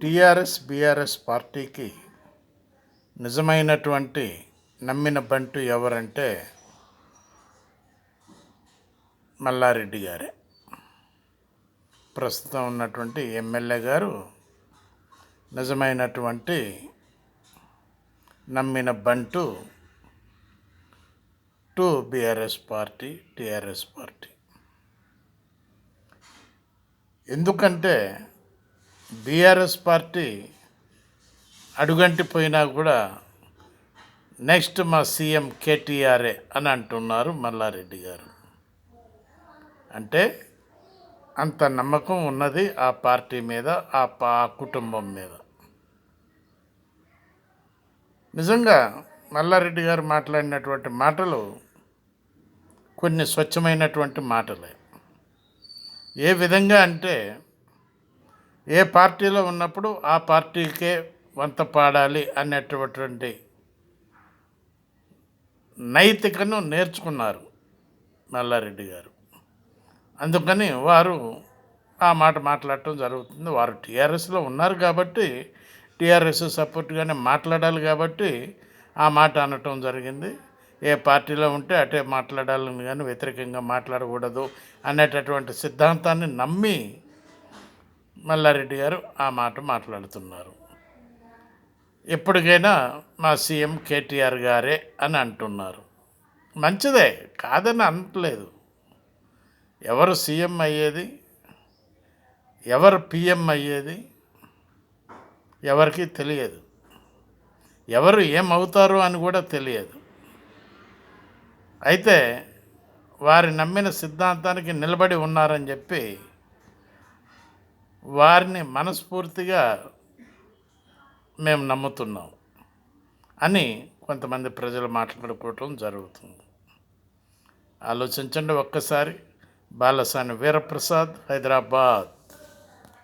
TRS BRS పార్టీకి నిజమైనటువంటి నమ్మిన బంటు ఎవరంటే మల్లారెడ్డి గారే. ప్రస్తుతం ఉన్నటువంటి ఎమ్మెల్యే గారు నిజమైనటువంటి నమ్మిన బంటు to BRS party, TRS party. ఎందుకంటే బీఆర్ఎస్ పార్టీ అడుగంటిపోయినా కూడా నెక్స్ట్ మా సీఎం కేటీఆర్ఏ అని అంటున్నారు మల్లారెడ్డి గారు. అంటే అంత నమ్మకం ఉన్నది ఆ పార్టీ మీద, ఆ కుటుంబం మీద. నిజంగా మల్లారెడ్డి గారు మాట్లాడినటువంటి మాటలు కొన్ని స్వచ్ఛమైనటువంటి మాటలే. ఏ విధంగా అంటే ఏ పార్టీలో ఉన్నప్పుడు ఆ పార్టీకే వంత పాడాలి అనేటటువంటి నైతికను నేర్చుకున్నారు మల్లారెడ్డి గారు. అందుకని వారు ఆ మాట మాట్లాడటం జరుగుతుంది. వారు టీఆర్ఎస్లో ఉన్నారు కాబట్టి టీఆర్ఎస్ సపోర్ట్గానే మాట్లాడాలి కాబట్టి ఆ మాట అనటం జరిగింది. ఏ పార్టీలో ఉంటే అటే మాట్లాడాలని కానీ వ్యతిరేకంగా మాట్లాడకూడదు అనేటటువంటి సిద్ధాంతాన్ని నమ్మి మల్లారెడ్డి గారు ఆ మాట మాట్లాడుతున్నారు. ఎప్పటికైనా మా సీఎం కేటీఆర్ గారే అని అంటున్నారు. మంచిదే, కాదని అనట్లేదు. ఎవరు సీఎం అయ్యేది, ఎవరు పిఎం అయ్యేది ఎవరికి తెలియదు. ఎవరు ఏమవుతారు అని కూడా తెలియదు. అయితే వారి నమ్మిన సిద్ధాంతానికి నిలబడి ఉన్నారని చెప్పి వారిని మనస్ఫూర్తిగా మేము నమ్ముతున్నాం అని కొంతమంది ప్రజలు మాట్లాడుకోవటం జరుగుతుంది. ఆలోచించండి ఒక్కసారి. బాలసాని వీరప్రసాద్, హైదరాబాద్.